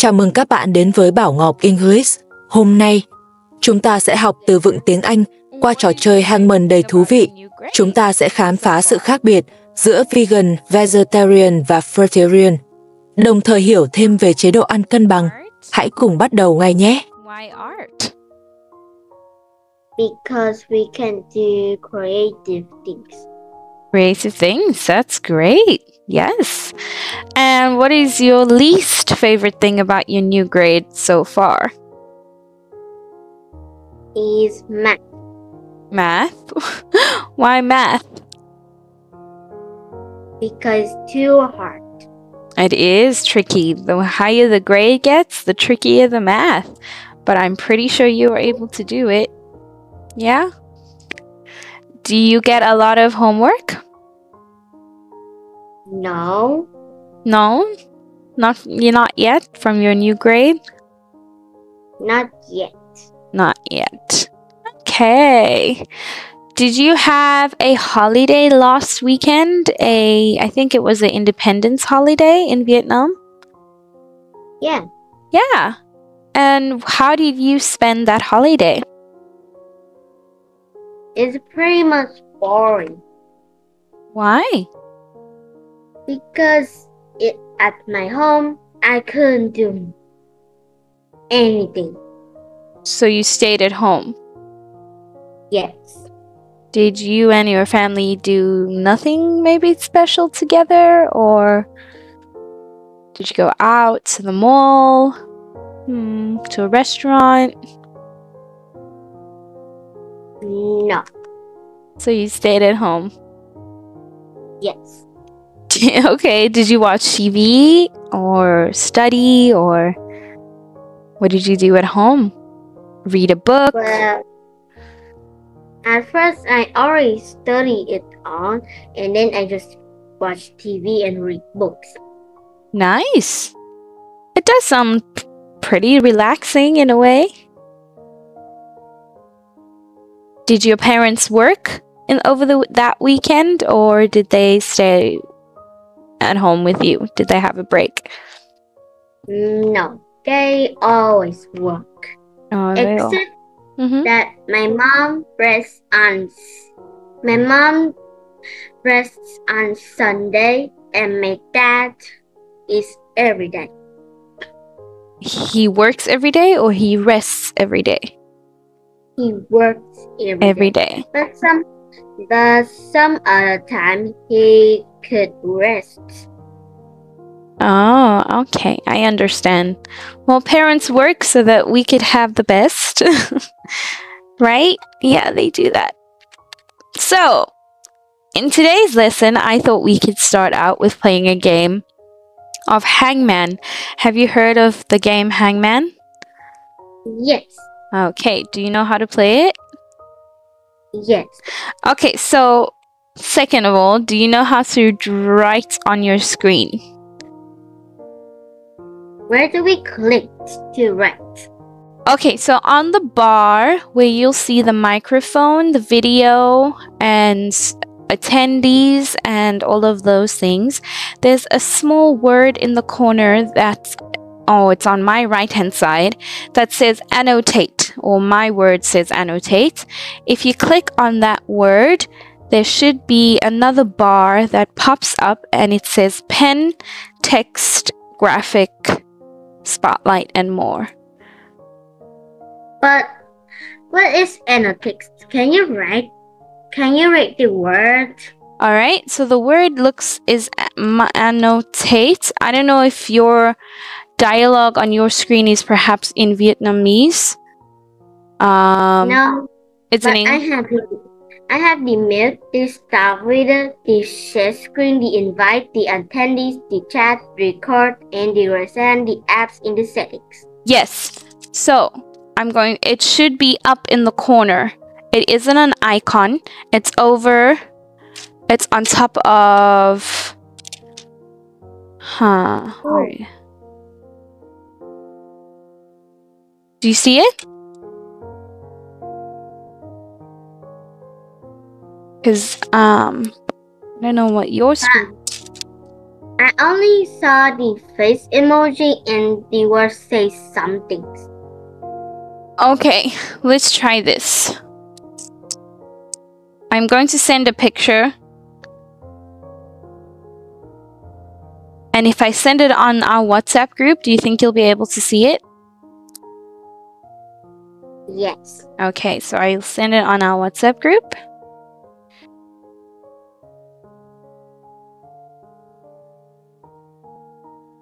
Chào mừng các bạn đến với Bảo Ngọc English. Hôm nay, chúng ta sẽ học từ vựng tiếng Anh qua trò chơi Hangman đầy thú vị. Chúng ta sẽ khám phá sự khác biệt giữa vegan, vegetarian và fruitarian, đồng thời hiểu thêm về chế độ ăn cân bằng. Hãy cùng bắt đầu ngay nhé! Why art? Because we can do creative things. Creative things, that's great. Yes. And what is your least favorite thing about your new grade so far? Is math. Math? Why math? Because too hard. It is tricky. The higher the grade gets, the trickier the math. But I'm pretty sure you were able to do it. Yeah? Do you get a lot of homework? No. No? Not yet from your new grade? Not yet. Not yet. Okay. Did you have a holiday last weekend? I think it was an independence holiday in Vietnam? Yeah. Yeah. And how did you spend that holiday? It's pretty much boring. Why? Because at my home, I couldn't do anything. So you stayed at home. Yes. Did you and your family do nothing maybe special together? Or did you go out to the mall? To a restaurant? No. So you stayed at home. Yes. Okay, did you watch TV or study, or what did you do at home? Read a book? Well, at first I already studied it on, and then I just watch TV and read books. Nice. It does sound pretty relaxing in a way. Did your parents work over that weekend, or did they stay at home with you? Did they have a break? No, they always work. Oh, they all. Except that my mom rests on Sunday, and my dad is every day. He works every day, or he rests every day? He works every day. But some other time he could rest. Oh, okay. I understand. Well, parents work so that we could have the best. Right? Yeah, they do that. So, in today's lesson, I thought we could start out with playing a game of Hangman. Have you heard of the game Hangman? Yes. Okay, do you know how to play it? Yes. Okay, so second of all, do you know how to write on your screen? Where do we click to write? Okay, so on the bar where you'll see the microphone, the video, and attendees, and all of those things, there's a small word in the corner that's, it's on my right-hand side, that says annotate, or my word says annotate. If you click on that word, there should be another bar that pops up, and it says pen, text, graphic, spotlight, and more. But what is annotate? Can you write the word? All right, so the word is annotate. I don't know if your dialogue on your screen is perhaps in Vietnamese. No, it's but in English. I have the mute, the start reader, the share screen, the invite, the attendees, the chat, record, and the resend the apps in the settings. Yes. So it should be up in the corner. It isn't an icon. It's on top of Do you see it? Because I don't know what your screen. I I only saw the face emoji and the word say something. Okay, let's try this. I'm going to send a picture. And if I send it on our WhatsApp group, do you think you'll be able to see it? Yes. Okay, so I'll send it on our WhatsApp group.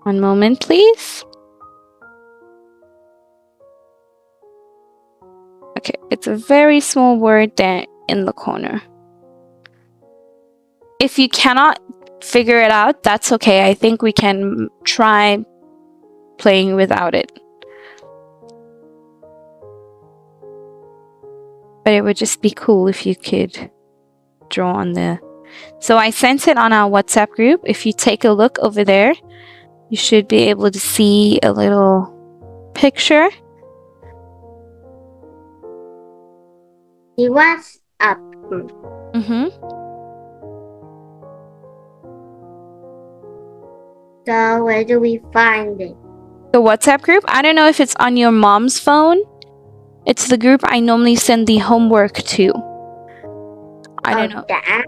One moment, please. Okay, it's a very small word there in the corner. If you cannot figure it out, that's okay. I think we can try playing without it. But it would just be cool if you could draw on the... So I sent it on our WhatsApp group. If you take a look over there, you should be able to see a little picture. The WhatsApp group. So where do we find it? The WhatsApp group? I don't know if it's on your mom's phone. It's the group I normally send the homework to. I don't know. The app?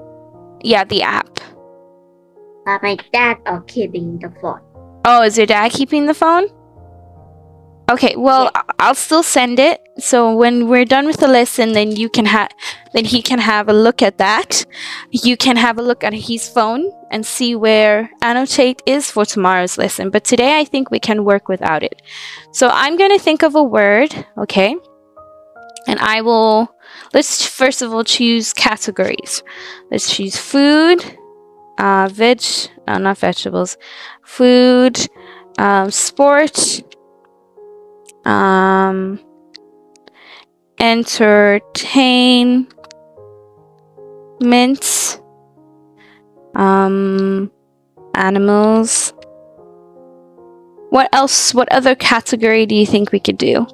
Yeah, the app. My dad are keeping the phone. Oh, is your dad keeping the phone? Okay, well, Yeah. I'll still send it. So when we're done with the lesson, then he can have a look at that. You can have a look at his phone and see where annotate is for tomorrow's lesson. But today I think we can work without it. So I'm going to think of a word, okay? And let's first of all choose categories. Let's choose food, not vegetables, food, sport, entertainment, animals. What else? What other category do you think we could do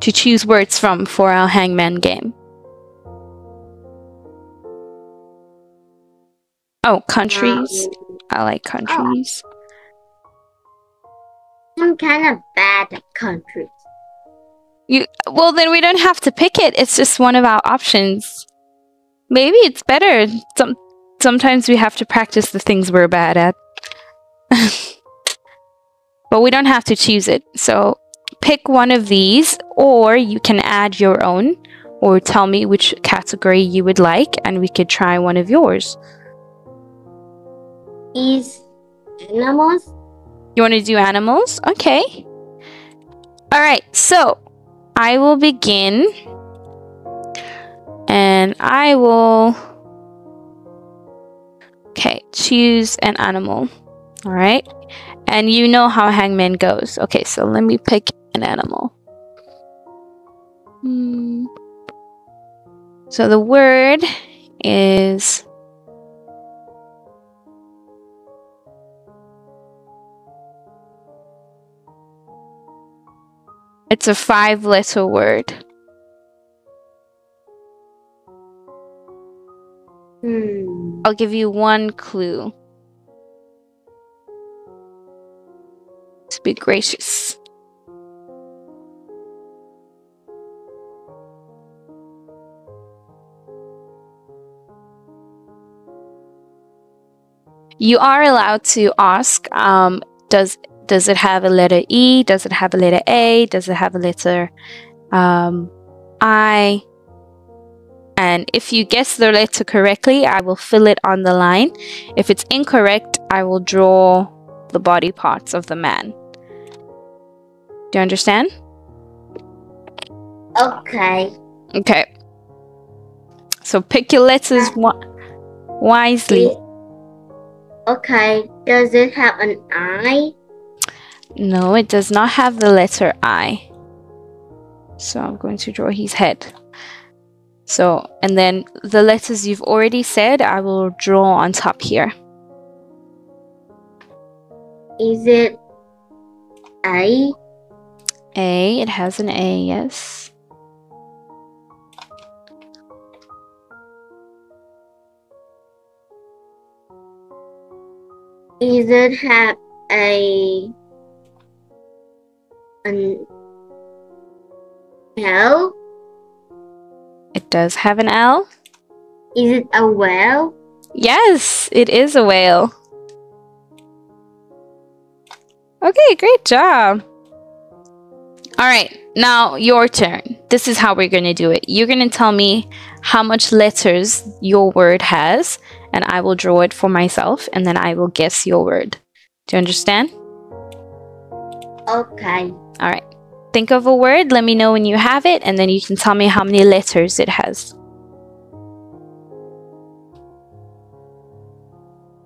to choose words from for our Hangman game? Oh, countries. I like countries. I'm kind of bad at countries. Well, then we don't have to pick it. It's just one of our options. Maybe it's better. Sometimes we have to practice the things we're bad at. But we don't have to choose it. So pick one of these, or you can add your own, or tell me which category you would like, and we could try one of yours. Is animals? You want to do animals? Okay. All right, so I will begin, and I will, choose an animal. All right, and you know how Hangman goes. Okay, so let me pick an animal. So the word is it's a 5-letter word. I'll give you one clue. To be gracious. You are allowed to ask, does it have a letter E? Does it have a letter A? Does it have a letter I? And if you guess the letter correctly, I will fill it on the line. If it's incorrect, I will draw the body parts of the man. Do you understand? Okay. Okay. So pick your letters wisely. Okay. Does it have an I? No, it does not have the letter I. So I'm going to draw his head. So, and then the letters you've already said, I will draw on top here. Is it A? A, it has an A, yes. Is it have an L? It does have an L. Is it a whale? Yes, it is a whale. Okay, great job. All right, now your turn. This is how we're going to do it. You're going to tell me how much letters your word has, and I will draw it for myself, and then I will guess your word. Do you understand? Okay. All right. Think of a word, let me know when you have it, and then you can tell me how many letters it has.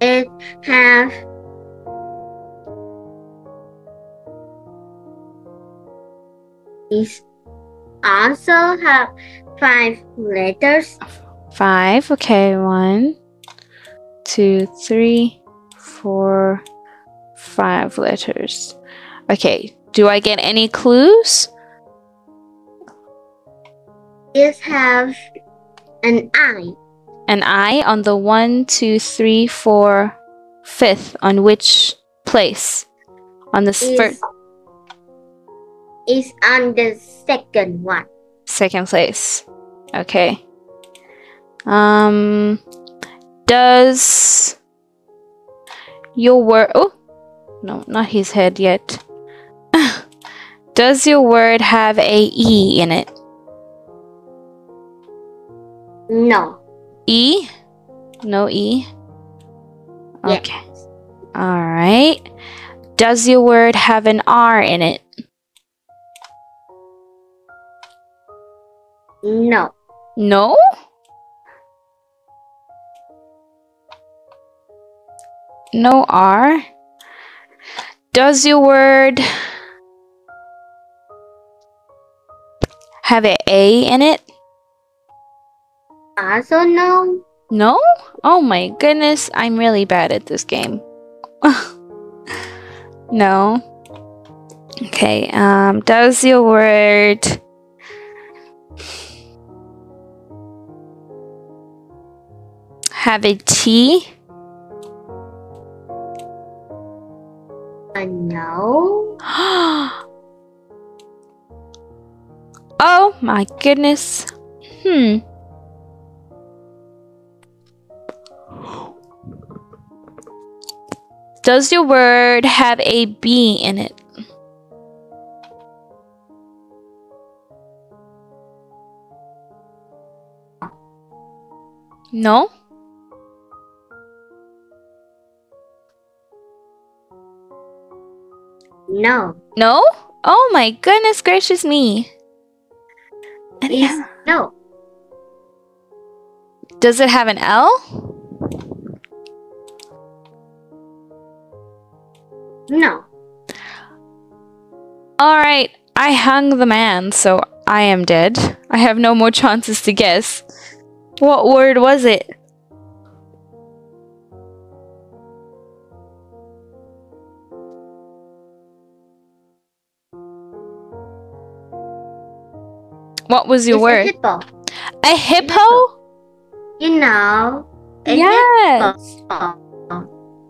It have is also have 5 letters. 5. Okay, 1, 2, 3, 4, 5 letters. Okay, do I get any clues? It have an I. An I on the 1, 2, 3, 4, 5th. On which place? On the first. Is on the second one. Second place. Okay. Does your word... Oh, no, not his head yet. Does your word have a E in it? No. E? No E? Yes. Okay. Alright. Does your word have an R in it? No. No? No R? Does your word have an A in it? Also no. No? Oh my goodness, I'm really bad at this game. No. Okay, does your word have a T? No. Oh my goodness. Does your word have a B in it? No? No. No? Oh my goodness gracious me. Is no. Does it have an L? No. Alright, I hung the man, so I am dead. I have no more chances to guess. What word was it? What was your It's word? a hippo. A hippo? You know. A Yes. hippo.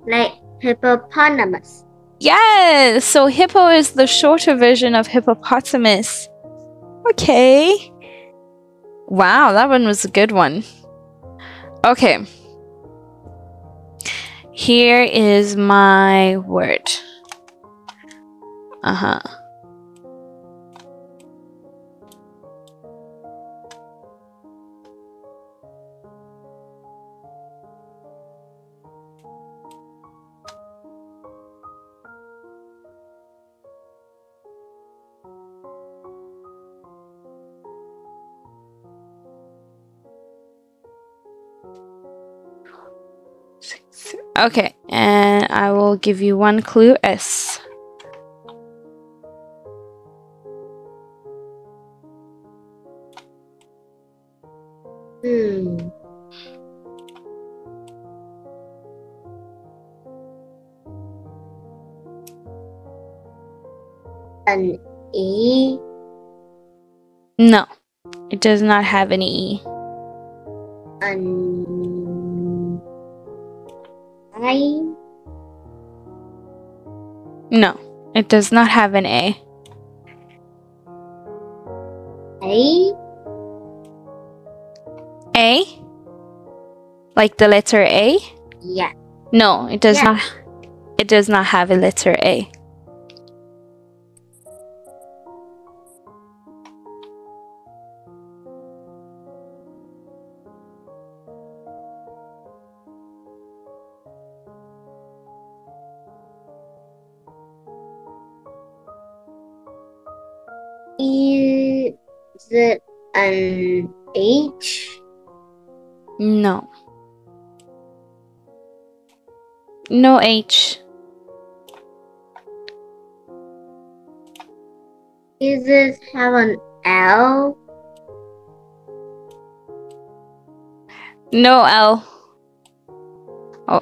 Like hippopotamus. Yes. So hippo is the shorter version of hippopotamus. Okay. Wow, that one was a good one. Okay. Here is my word. Okay, and I will give you one clue. S. An E. No, it does not have any E. An I. No, it does not have an A. A? A? Like the letter A? Yeah. No, it does Yeah. not. It does not have a letter A. Is it an H? No. No H. Is it have an L? No L. Oh.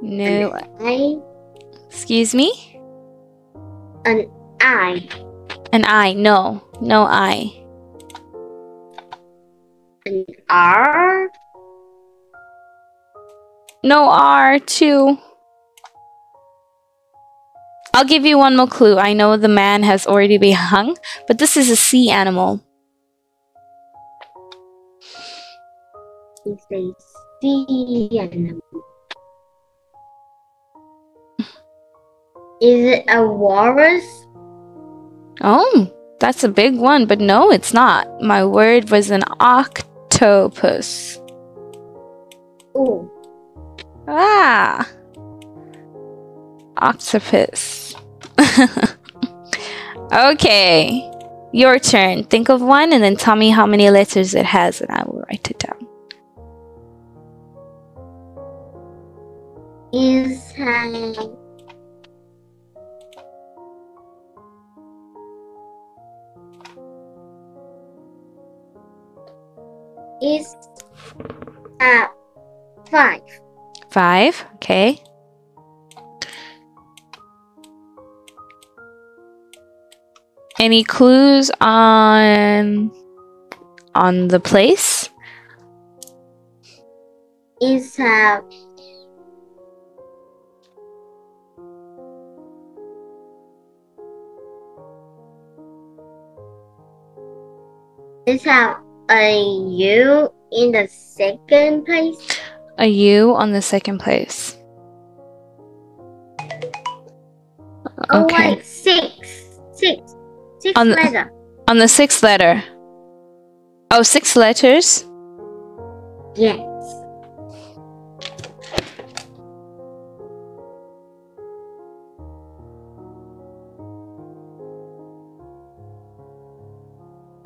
No. An I? Excuse me? An I? An I. No. No I. An R? No R too. I'll give you one more clue. I know the man has already been hung, but this is a sea animal. It's a sea animal. Is it a walrus? Oh, that's a big one, but no, it's not. My word was an octopus. Oh. Ah. Octopus. Okay. Your turn. Think of one and then tell me how many letters it has and I will write it down. Is five. 5. Okay. Any clues on the place? Is have a U in the second place? A U on the second place. Oh Okay. wait, six On the- letter. On the 6th letter. Oh, 6 letters? Yes.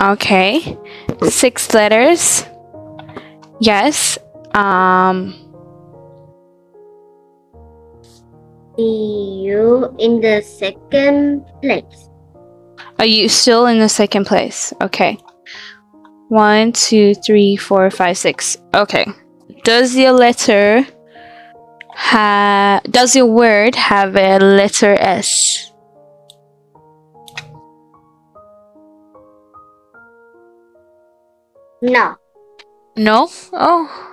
Okay. 6 letters. Yes. The U in the second place. Are you still in the second place? Okay. 1, 2, 3, 4, 5, 6. Okay. Does your word have a letter S? No. No? Oh.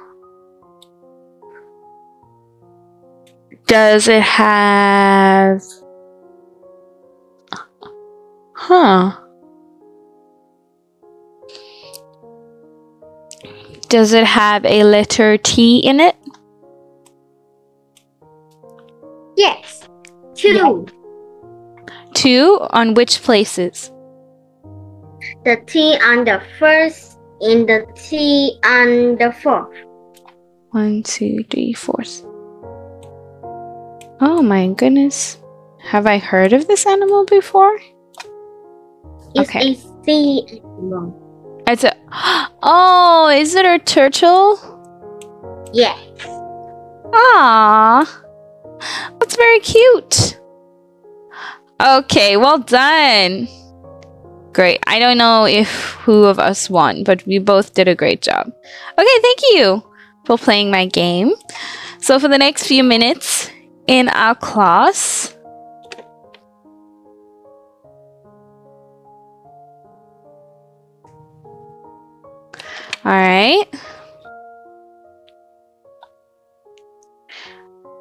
Does it have... Huh. Does it have a letter T in it? Yes. Two. 2 on which places? The T on the first and the T on the fourth. 1, 2, 3, 4. Oh my goodness. Have I heard of this animal before? It's Okay. a sea animal. It's a... Oh, is it a turtle? Yes. Aww. That's very cute. Okay, well done. Great. I don't know who of us won, but we both did a great job. Okay, thank you for playing my game. So for the next few minutes in our class, all right.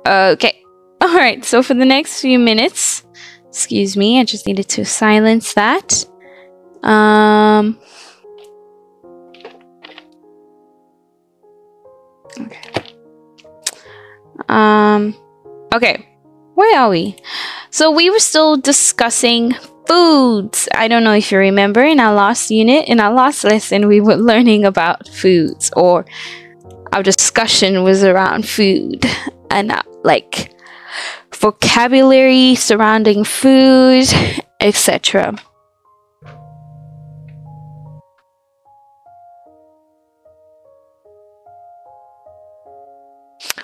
Okay. All right, so for the next few minutes, excuse me, I just needed to silence that. Okay, where are we? So we were still discussing foods. I don't know if you remember in our last unit, in our last lesson, we were learning about foods, or our discussion was around food and like vocabulary surrounding food, etc.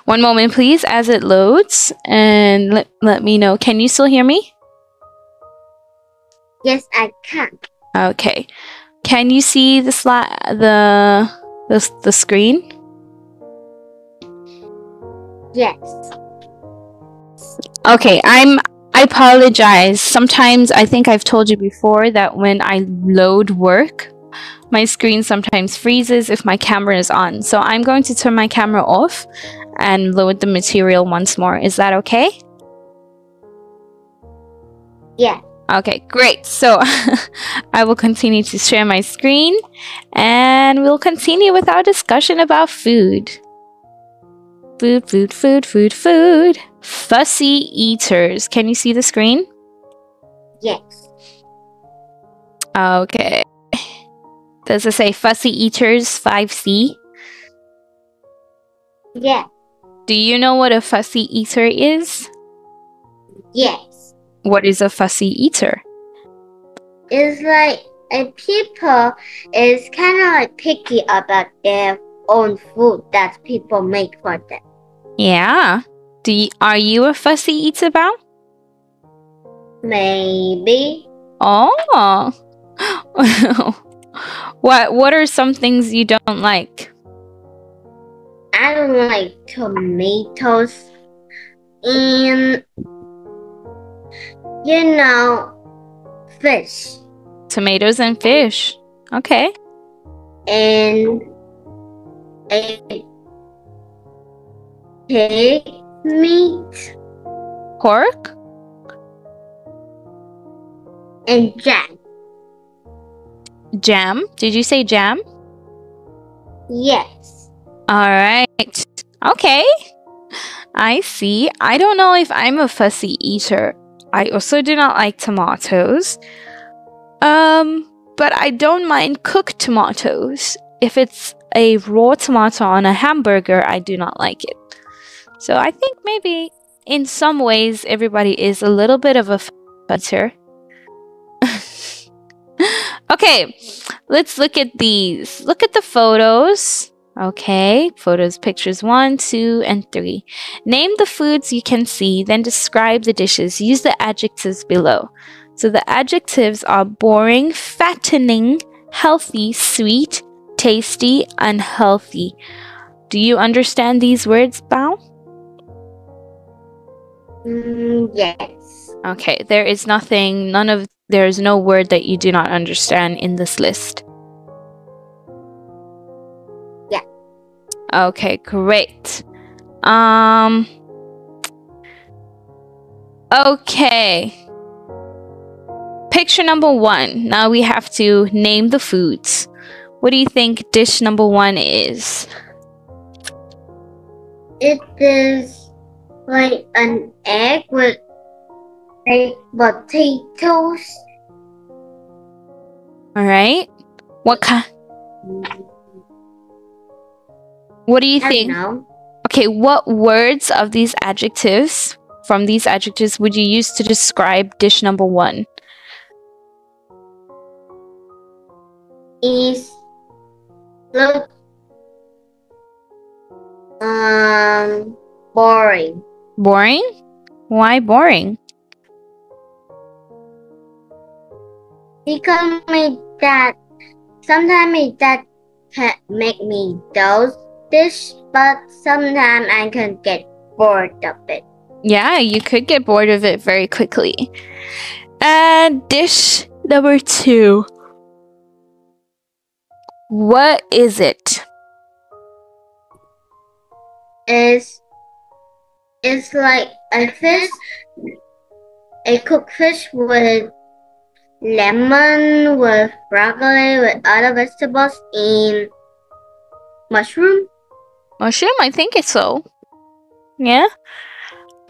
One moment, please, as it loads, and let me know. Can you still hear me? Yes, I can. Okay. Can you see the screen? Yes. Okay, I apologize. Sometimes, I think I've told you before that when I load work, my screen sometimes freezes if my camera is on. So I'm going to turn my camera off and load the material once more. Is that okay? Yeah. Okay, great. So I will continue to share my screen and we'll continue with our discussion about food. Food, food, food, food, food. Fussy eaters. Can you see the screen? Yes. Okay. Does it say fussy eaters 5C? Yeah. Do you know what a fussy eater is? Yes. What is a fussy eater? It's like people is kind of like picky about their own food that people make for them. Yeah. Are you a fussy eater, Bao? Maybe. Oh. What are some things you don't like? I don't like tomatoes and fish. Tomatoes and fish. Okay. And a pig meat Pork? and jam. Jam? Did you say jam? Yes. All right. Okay. I see. I don't know if I'm a fussy eater. I also do not like tomatoes. But I don't mind cooked tomatoes. If it's a raw tomato on a hamburger, I do not like it. So I think maybe in some ways everybody is a little bit of a fussy. Okay, let's look at these. Look at the photos. Okay, photos, pictures 1, 2, and 3. Name the foods you can see, then describe the dishes. Use the adjectives below. So the adjectives are boring, fattening, healthy, sweet, tasty, unhealthy. Do you understand these words, Bao? Yes. Okay, there is no word that you do not understand in this list. Yeah. Okay, great. Okay. Picture number 1. Now we have to name the foods. What do you think dish number 1 is? It is like an egg with potatoes. All right. What do you think? Know. Okay, what words of these adjectives, from these adjectives, would you use to describe dish number 1? Is look boring. Boring? Why boring? Because sometimes that can make me those dish, but sometimes I can get bored of it. Yeah, you could get bored of it very quickly. And dish number 2. What is it? It's It's like a fish, a cooked fish with lemon, with broccoli, with other vegetables, and mushroom. Mushroom? I think it's so. Yeah?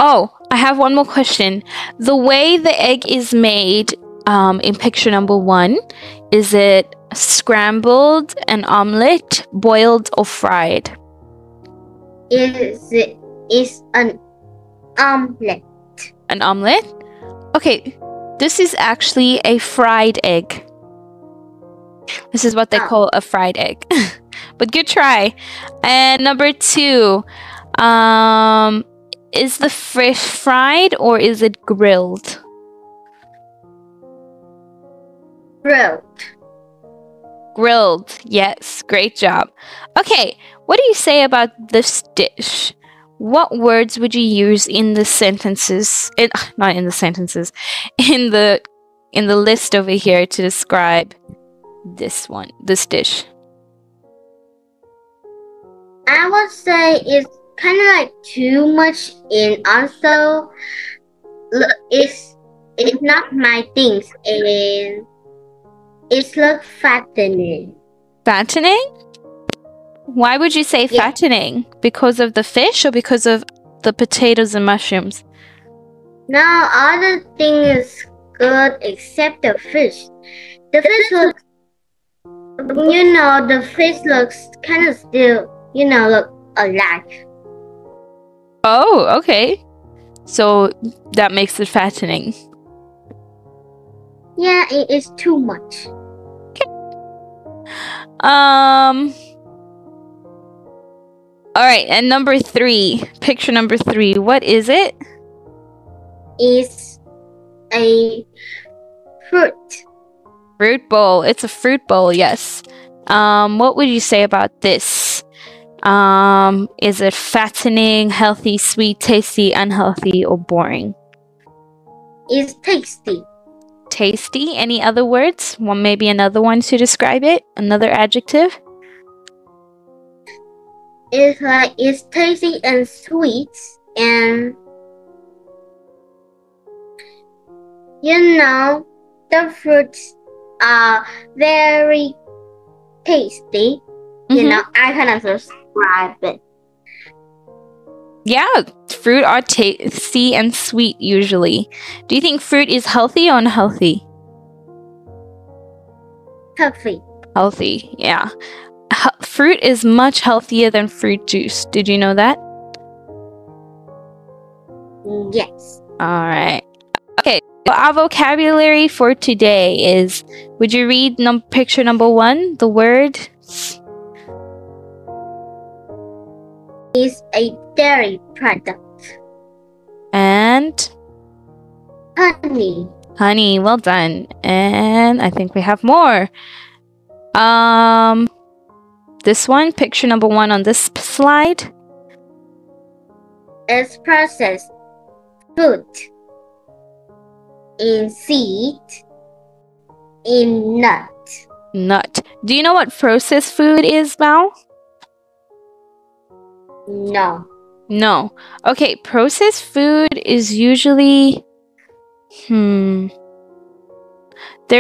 Oh, I have one more question. The way the egg is made in picture number 1, is it scrambled, an omelette, boiled, or fried? Is an omelette. An omelette? Okay, this is actually a fried egg. This is what they call a fried egg. But good try. And number 2, is the fish fried or is it grilled? Grilled. Grilled. Yes, great job. Okay, what do you say about this dish? What words would you use in the sentences? Not in the sentences. In the list over here to describe this dish. I would say it's kind of like too much, and also it's not my things, and it's look fattening. Fattening? Why would you say fattening? Because of the fish or because of the potatoes and mushrooms? No, all the things is good except the fish. The fish looks, the fish looks kind of still, look alive. Oh, okay. So that makes it fattening. Yeah, it is too much. Okay. All right, and number 3, picture number 3, what is it? It's a fruit. Fruit bowl. It's a fruit bowl, yes. What would you say about this? Is it fattening, healthy, sweet, tasty, unhealthy, or boring? It's tasty. Tasty. Any other words? Maybe another one to describe it? Another adjective? It's tasty and sweet, and the fruits are very tasty. I cannot describe it. Yeah, fruit are tasty and sweet usually. Do you think fruit is healthy or unhealthy? Healthy. Healthy, yeah. Fruit is much healthier than fruit juice. Did you know that? Yes. All right. Okay, so our vocabulary for today is, would you read picture number 1, the word? Is a dairy product. And? Honey. Honey, well done. And I think we have more. This one, picture number 1 on this slide. It's processed food. In seed. In nut. Nut. Do you know what processed food is, Mal? No. No. Okay, processed food is usually they're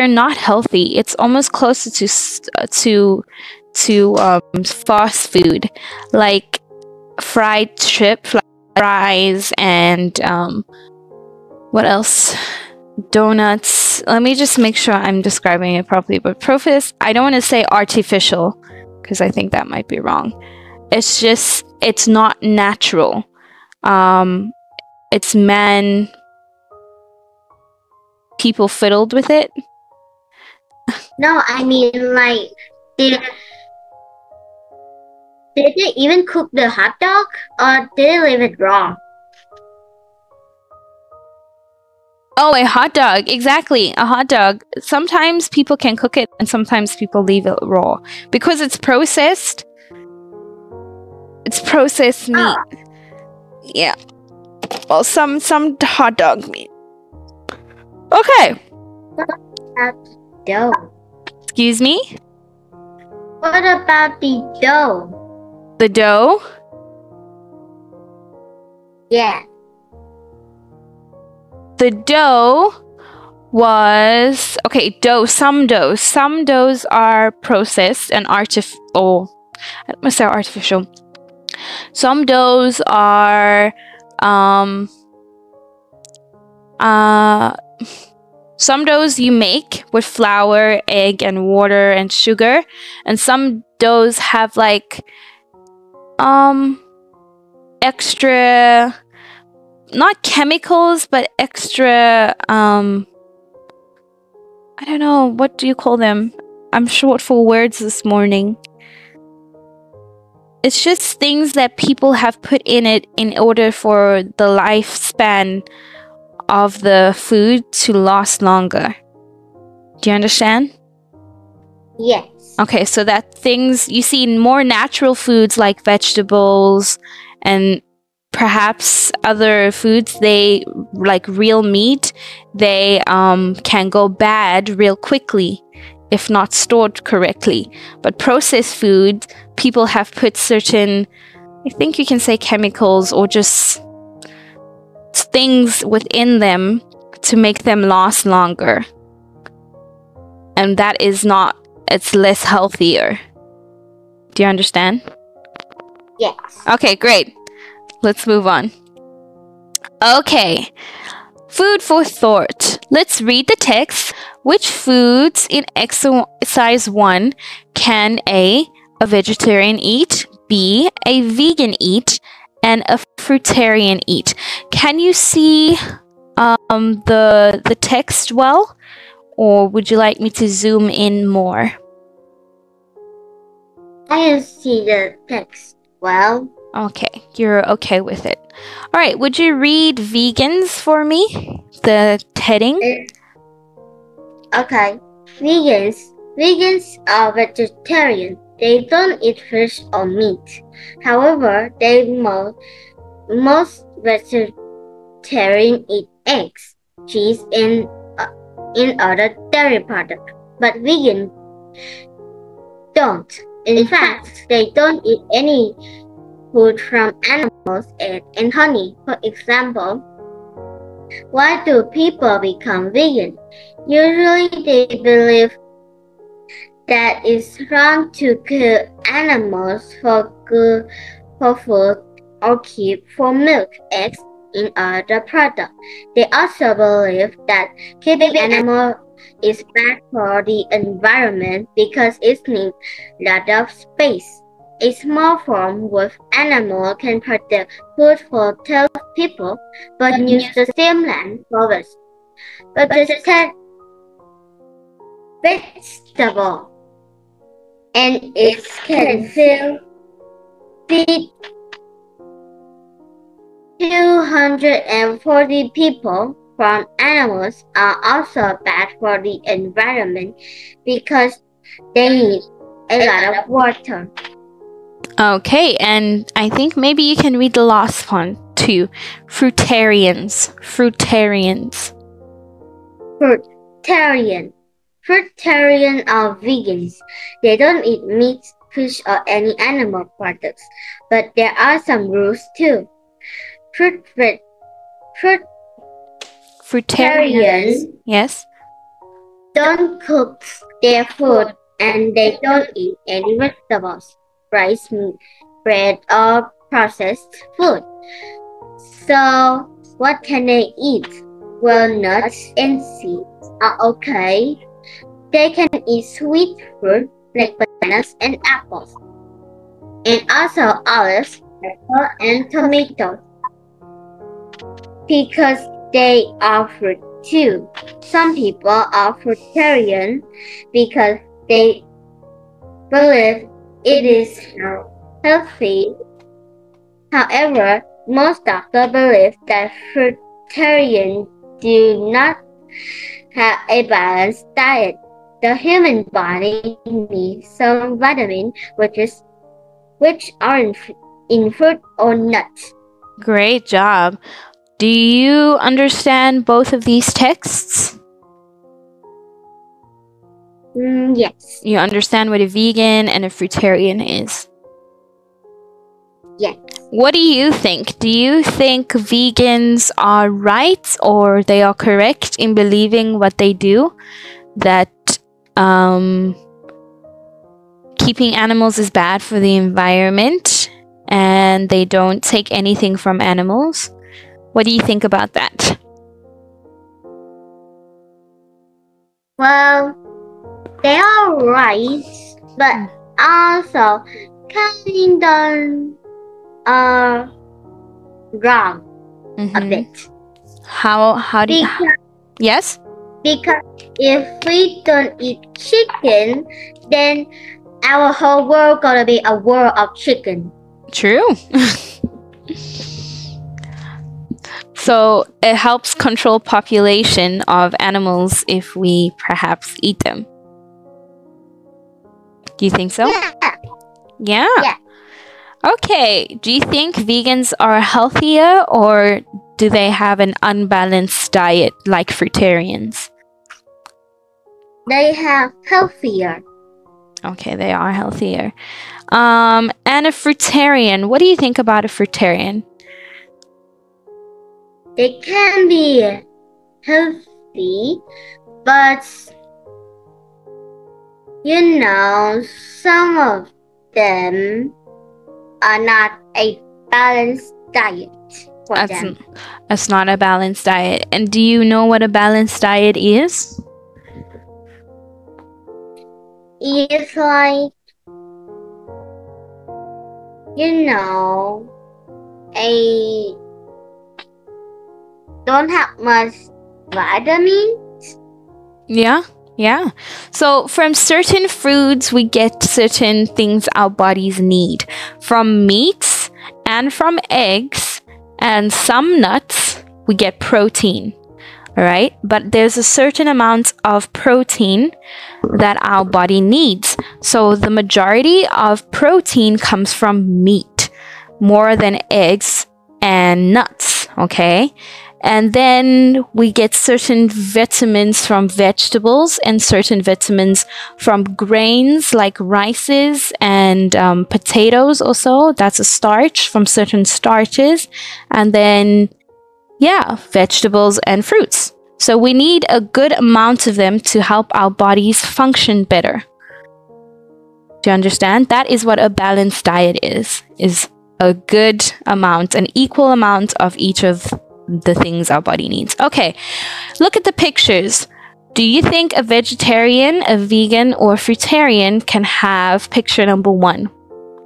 not healthy. It's almost closer to fast food, like fried fries, and what else? Donuts. Let me just make sure I'm describing it properly. But processed, I don't want to say artificial because I think that might be wrong. It's just, it's not natural. It's people fiddled with it. No, I mean, like, did they even cook the hot dog, or did they leave it raw? Oh, a hot dog. Exactly. A hot dog. Sometimes people can cook it and sometimes people leave it raw. Because it's processed. It's processed meat. Oh. Yeah. Well, some hot dog meat. Okay. What about the dough? Excuse me? What about the dough? The dough? Yeah. The dough was some doughs are processed and artificial. Some doughs are some doughs you make with flour, egg, and water and sugar, and some doughs have like extra, not chemicals, but extra I don't know, what do you call them? I'm short for words this morning. It's just things that people have put in it in order for the lifespan of the food to last longer. Do you understand? Yes. Okay, so that things you see in more natural foods like vegetables and perhaps other foods, they like real meat, they can go bad real quickly if not stored correctly. But processed food, people have put certain, I think you can say chemicals or just things within them to make them last longer. And that is not, it's less healthier. Do you understand? Yes. Okay, great. Let's move on. Okay. Food for thought. Let's read the text. Which foods in exercise 1 can A vegetarian eat, B, a vegan eat, and a fruitarian eat? Can you see the text well? Or would you like me to zoom in more? I can see the text well. Okay, you're okay with it. All right, would you read vegans for me? The heading? Okay. Vegans are vegetarian. They don't eat fish or meat. However, most vegetarian eat eggs, cheese, and other dairy products. But vegan don't. In fact, they don't eat any food from animals, eggs, and honey. For example, why do people become vegan? Usually they believe that it's wrong to kill animals for food or keep for milk, eggs, and other products. They also believe that keeping animals is bad for the environment because it needs a lot of space. A small farm with animals can produce food for 12 people, but use the same land for this. But vegetable and it can feed 240 people from animals are also bad for the environment because they need a lot of water. Okay, and I think maybe you can read the last one too. Fruitarians. Fruitarian are vegans. They don't eat meat, fish, or any animal products. But there are some rules too. Fruitarians Yes. don't cook their food and they don't eat any vegetables, rice, meat, bread, or processed food. So what can they eat? Well, nuts and seeds are okay. They can eat sweet fruit like bananas and apples, and also olives, apple, and tomatoes because they are fruit too. Some people are fruitarian because they believe it is healthy. However, most doctors believe that fruitarians do not have a balanced diet. The human body needs some vitamins which are in fruit or nuts. Great job. Do you understand both of these texts? Yes. You understand what a vegan and a fruitarian is? Yes. What do you think? Do you think vegans are right or they are correct in believing what they do? That keeping animals is bad for the environment and they don't take anything from animals? What do you think about that? Well, they are right, but also kind of wrong a bit. How do you... Yes? Because if we don't eat chicken, then our whole world gonna be a world of chicken. True. So it helps control population of animals if we perhaps eat them. Do you think so? Yeah. Yeah. Okay. Do you think vegans are healthier or do they have an unbalanced diet like fruitarians? They have healthier. Okay, they are healthier. And a fruitarian. What do you think about a fruitarian? They can be healthy, but you know, some of them are not a balanced diet for them. That's not a balanced diet. And do you know what a balanced diet is? It's like, you know, don't have much vitamins. Yeah. So from certain foods, we get certain things our bodies need. From meats and from eggs and some nuts, we get protein. All right. But there's a certain amount of protein that our body needs. So the majority of protein comes from meat, more than eggs and nuts. Okay. And then we get certain vitamins from vegetables and certain vitamins from grains like rices and potatoes also. That's a starch from certain starches. And then, vegetables and fruits. So we need a good amount of them to help our bodies function better. Do you understand? That is what a balanced diet is a good amount, an equal amount of each of the things our body needs. Okay, look at the pictures. Do you think a vegetarian, a vegan, or fruitarian can have picture number 1?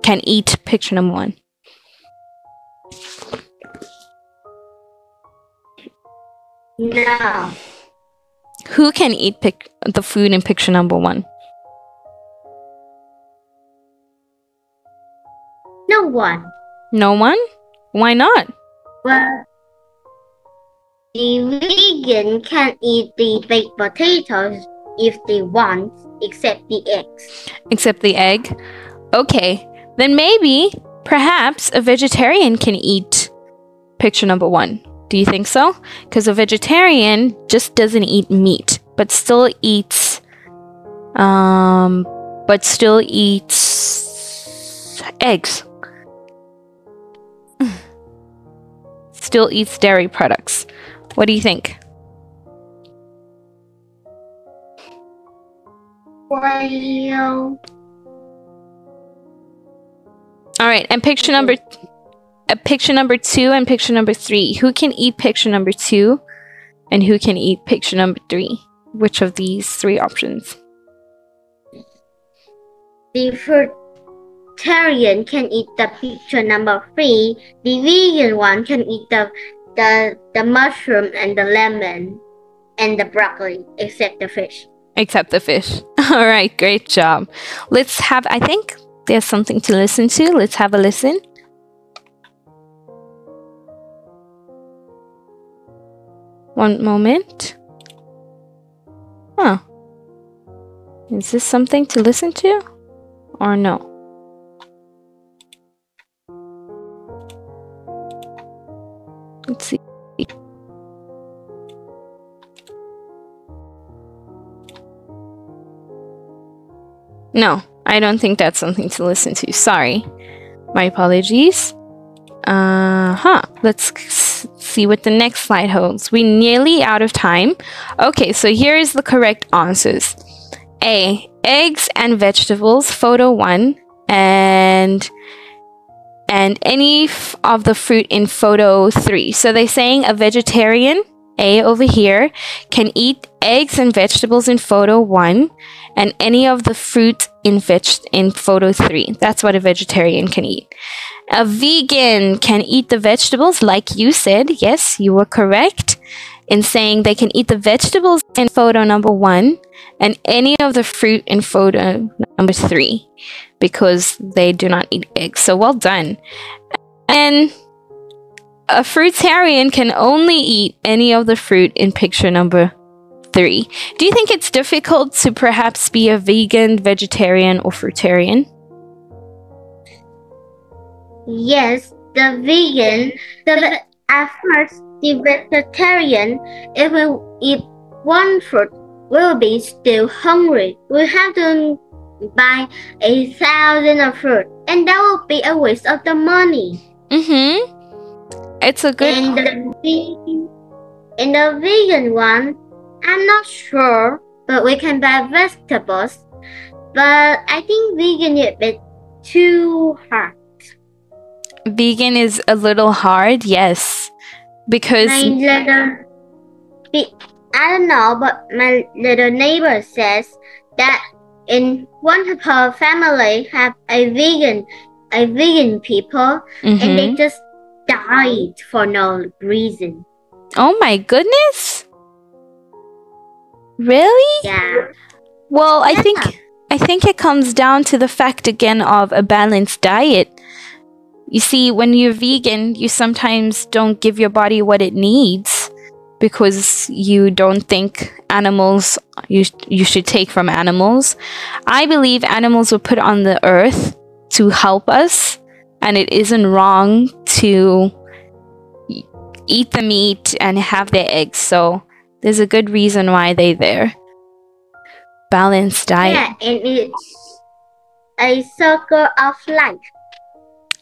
Can eat picture number 1? No. Who can eat the food in picture number 1? No one. No one? Why not? Well, the vegan can eat the baked potatoes if they want, except the eggs. Except the egg? Okay, then maybe, perhaps, a vegetarian can eat picture number 1. Do you think so? Because a vegetarian just doesn't eat meat, but still eats eggs. Still eats dairy products. What do you think? Well, all right, and picture number 2 and picture number 3. Who can eat picture number 2 and who can eat picture number 3? Which of these 3 options? the fruitarian can eat the picture number 3. The vegan one can eat the mushroom and the lemon and the broccoli, except the fish. Except the fish. All right, great job. I think there's something to listen to. Let's have a listen. One moment. Huh. Is this something to listen to? Or no? Let's see. No, I don't think that's something to listen to. Sorry. My apologies. Let's see what the next slide holds. We're nearly out of time. Okay, so here is the correct answers. A, eggs and vegetables, photo 1, and any of the fruit in photo 3. So they're saying a vegetarian, A over here, can eat eggs and vegetables in photo 1 and any of the fruit in photo 3. That's what a vegetarian can eat. A vegan can eat the vegetables, like you said. Yes, you were correct in saying they can eat the vegetables in photo number 1 and any of the fruit in photo number 3 because they do not eat eggs. So well done. And a fruitarian can only eat any of the fruit in picture number 3. Do you think it's difficult to perhaps be a vegan, vegetarian, or fruitarian? Yes, at first, the vegetarian, if we eat one fruit, will be still hungry. We have to buy 1,000 of fruit, and that will be a waste of the money. It's a good. And the vegan one, I'm not sure, but we can buy vegetables. But I think vegan is a bit too hard. Vegan is a little hard, yes, because I don't know, but my little neighbor says that in one of her family have a vegan people, and they just died for no reason. Oh my goodness! Really? Yeah. Well, I think it comes down to the fact again of a balanced diet. You see, when you're vegan, you sometimes don't give your body what it needs because you don't think animals you should take from animals. I believe animals were put on the earth to help us, and it isn't wrong to eat the meat and have their eggs. So there's a good reason why they're there. Balanced diet. Yeah, and it's a circle of life.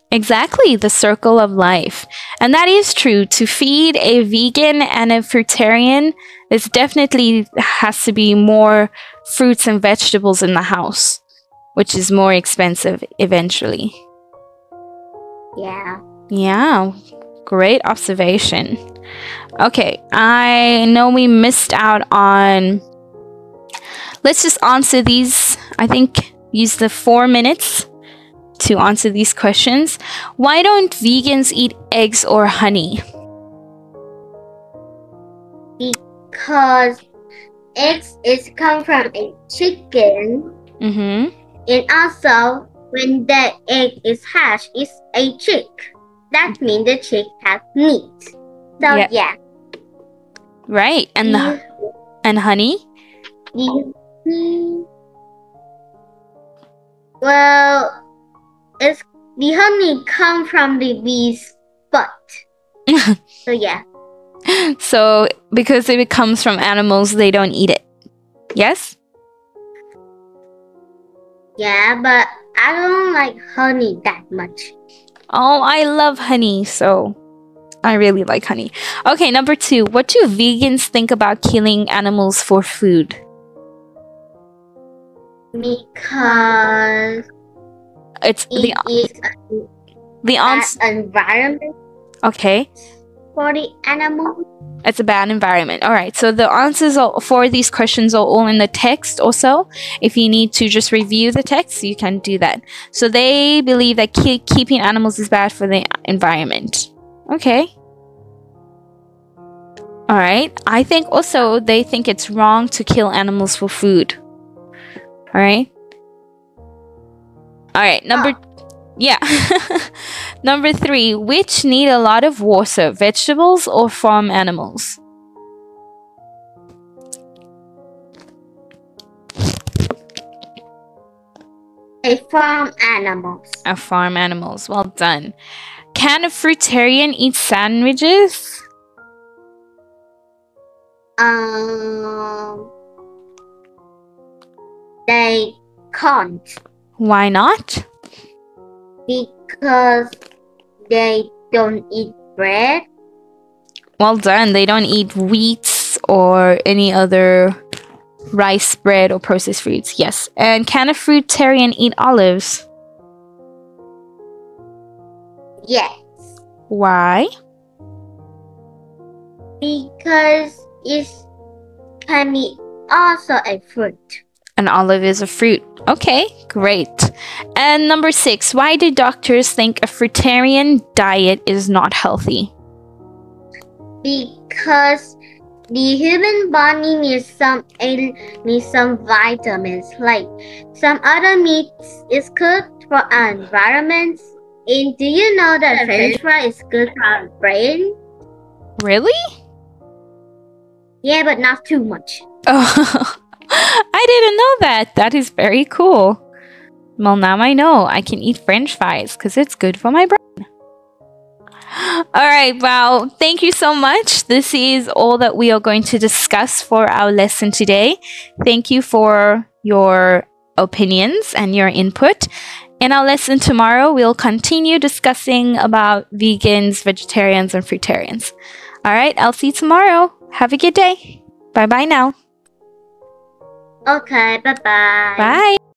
Exactly, the circle of life. And that is true. To feed a vegan and a fruitarian, there's definitely has to be more fruits and vegetables in the house, which is more expensive eventually. Yeah. Yeah, great observation. Okay, I know we missed out on... Let's just answer these. I think use the 4 minutes to answer these questions. Why don't vegans eat eggs or honey? Because eggs is come from a chicken. And also, when the egg is hatched, it's a chick. That means the chick has meat. So yeah. Right. And and honey? Well, it's the honey come from the bee's butt. So yeah. So because it comes from animals, they don't eat it. Yes? Yeah, but I don't like honey that much. Oh, I love honey, so I really like honey. Okay, number 2. What do vegans think about killing animals for food? Because it's the answer. Environment. Okay. For the animal. It's a bad environment. All right. So the answers for these questions are all in the text also. If you need to just review the text, you can do that. So they believe that keeping animals is bad for the environment. Okay. All right. I think also they think it's wrong to kill animals for food. All right. All right. Number 3. Which need a lot of water, vegetables or farm animals? Farm animals. Farm animals. Well done. Can a fruitarian eat sandwiches? They can't. Why not? Because they don't eat bread. Well done. They don't eat wheats or any other rice, bread, or processed fruits. Yes. And can a fruitarian eat olives? Yes. Why? Because it can be also a fruit. An olive is a fruit. Okay, great. And number 6, why do doctors think a fruitarian diet is not healthy? Because the human body needs some vitamins. Like some other meats is good for our environment. And do you know that French fry is good for our brain? Really? Yeah, but not too much. Oh, I didn't know that. That is very cool. Well, now I know I can eat French fries because it's good for my brain. All right, wow. Thank you so much. This is all that we are going to discuss for our lesson today. Thank you for your opinions and your input. In our lesson tomorrow, we'll continue discussing about vegans, vegetarians, and fruitarians. All right, I'll see you tomorrow. Have a good day. Bye-bye now. Okay, bye-bye. Bye.